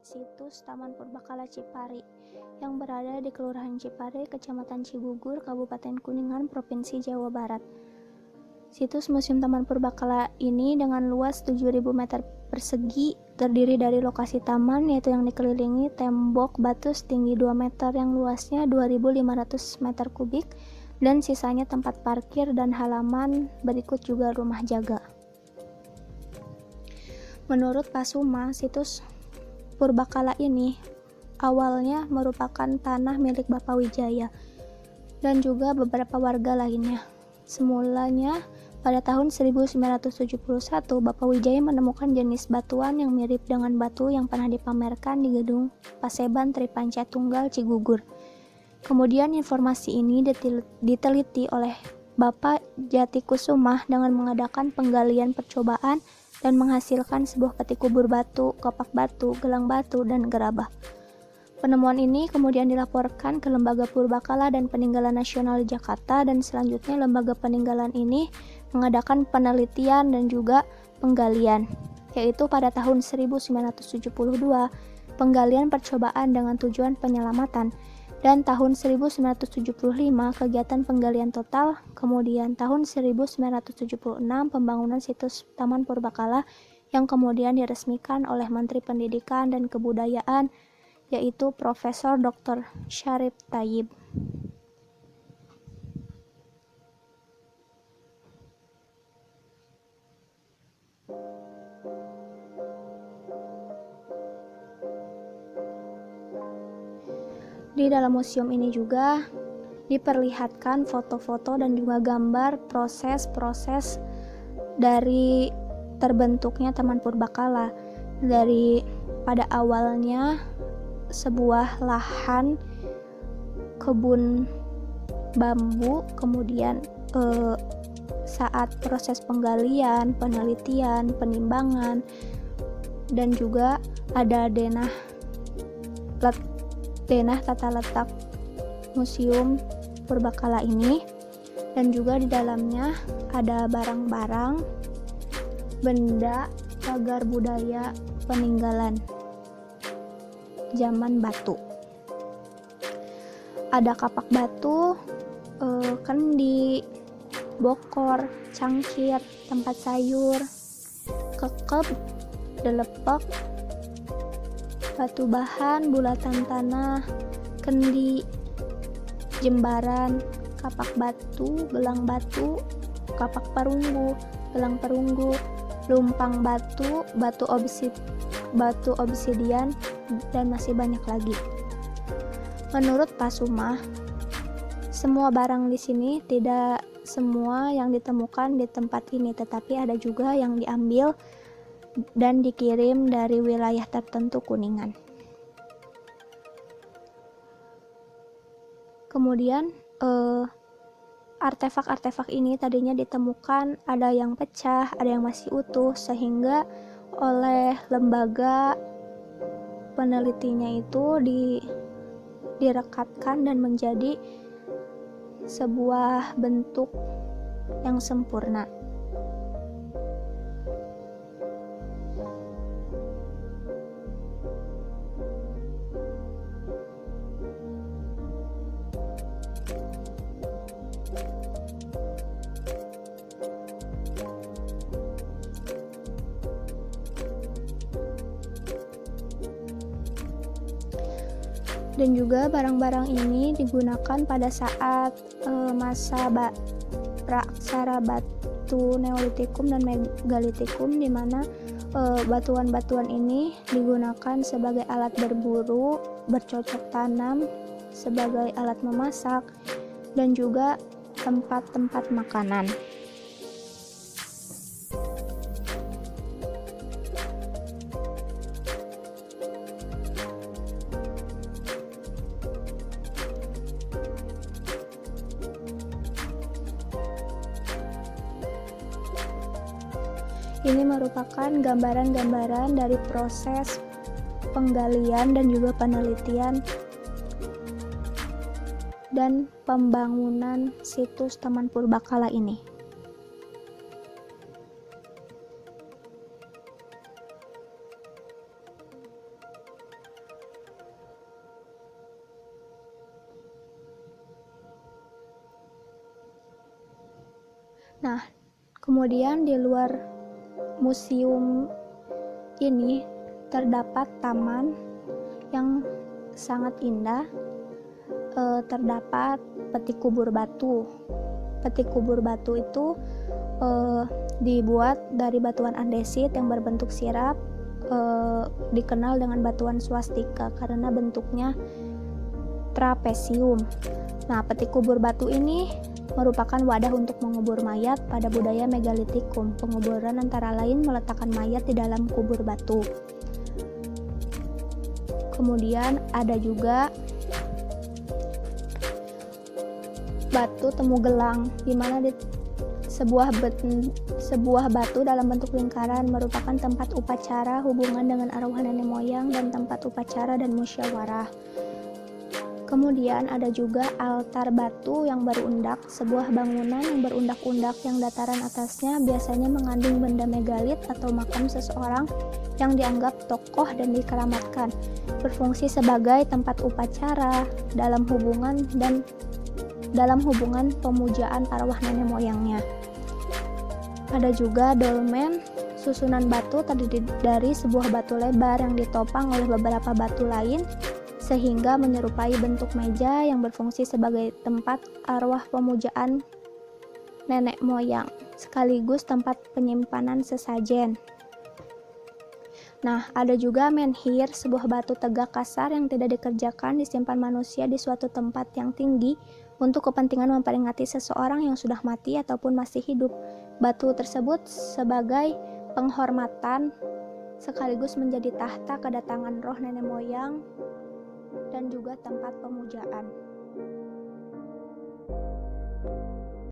situs Taman Purbakala Cipari yang berada di Kelurahan Cipari, Kecamatan Cigugur, Kabupaten Kuningan, Provinsi Jawa Barat. Situs Museum Taman Purbakala ini dengan luas 7.000 meter persegi terdiri dari lokasi taman, yaitu yang dikelilingi tembok batu setinggi 2 meter yang luasnya 2.500 meter kubik, dan sisanya tempat parkir dan halaman, berikut juga rumah jaga. Menurut Pak Suma, situs Purbakala ini awalnya merupakan tanah milik Bapak Wijaya dan juga beberapa warga lainnya. Semulanya pada tahun 1971, Bapak Wijaya menemukan jenis batuan yang mirip dengan batu yang pernah dipamerkan di gedung Paseban Tripanca Tunggal Cigugur. Kemudian informasi ini diteliti oleh Bapak Jatikusumah dengan mengadakan penggalian percobaan dan menghasilkan sebuah peti kubur batu, kapak batu, gelang batu, dan gerabah. Penemuan ini kemudian dilaporkan ke Lembaga Purbakala dan Peninggalan Nasional di Jakarta, dan selanjutnya lembaga peninggalan ini mengadakan penelitian dan juga penggalian, yaitu pada tahun 1972 penggalian percobaan dengan tujuan penyelamatan, dan tahun 1975 kegiatan penggalian total, kemudian tahun 1976 pembangunan situs Taman Purbakala yang kemudian diresmikan oleh Menteri Pendidikan dan Kebudayaan, yaitu Profesor Dr. Syarif Thayyib. Di dalam museum ini juga diperlihatkan foto-foto dan juga gambar proses-proses dari terbentuknya Taman Purbakala. Dari pada awalnya sebuah lahan kebun bambu, kemudian saat proses penggalian, penelitian, penimbangan, dan juga ada denah tata letak Museum Purbakala ini, dan juga di dalamnya ada barang-barang, benda, cagar budaya peninggalan zaman batu. Ada kapak batu, kendi, bokor, cangkir, tempat sayur, kekep, delepek, batu bahan, bulatan tanah, kendi, jembaran, kapak batu, gelang batu, kapak perunggu, gelang perunggu, lumpang batu, batu obsidian, dan masih banyak lagi. Menurut Pak Sumah, semua barang di sini tidak semua yang ditemukan di tempat ini, tetapi ada juga yang diambil dan dikirim dari wilayah tertentu Kuningan. Kemudian artefak-artefak ini tadinya ditemukan ada yang pecah, ada yang masih utuh, sehingga oleh lembaga penelitinya itu direkatkan dan menjadi sebuah bentuk yang sempurna. Dan juga barang-barang ini digunakan pada saat masa praaksara batu Neolitikum dan Megalitikum, di mana batuan-batuan ini digunakan sebagai alat berburu, bercocok tanam, sebagai alat memasak, dan juga tempat-tempat makanan. Ini merupakan gambaran-gambaran dari proses penggalian dan juga penelitian dan pembangunan situs Taman Purbakala ini. Nah, kemudian di luar museum ini terdapat taman yang sangat indah. Terdapat peti kubur batu. Peti kubur batu itu dibuat dari batuan andesit yang berbentuk sirap, dikenal dengan batuan swastika karena bentuknya trapesium. Nah, peti kubur batu ini merupakan wadah untuk mengubur mayat pada budaya megalitikum. Penguburan antara lain meletakkan mayat di dalam kubur batu. Kemudian ada juga batu temu gelang, di mana sebuah batu dalam bentuk lingkaran merupakan tempat upacara hubungan dengan arwah nenek moyang dan tempat upacara dan musyawarah. Kemudian ada juga altar batu yang berundak, sebuah bangunan yang berundak-undak yang dataran atasnya biasanya mengandung benda megalit atau makam seseorang yang dianggap tokoh dan dikeramatkan, berfungsi sebagai tempat upacara dalam hubungan pemujaan arwah nenek moyangnya. Ada juga dolmen, susunan batu terdiri dari sebuah batu lebar yang ditopang oleh beberapa batu lain sehingga menyerupai bentuk meja yang berfungsi sebagai tempat arwah pemujaan nenek moyang, sekaligus tempat penyimpanan sesajen. Nah, ada juga menhir, sebuah batu tegak kasar yang tidak dikerjakan disimpan manusia di suatu tempat yang tinggi untuk kepentingan memperingati seseorang yang sudah mati ataupun masih hidup. Batu tersebut sebagai penghormatan sekaligus menjadi tahta kedatangan roh nenek moyang dan juga tempat pemujaan.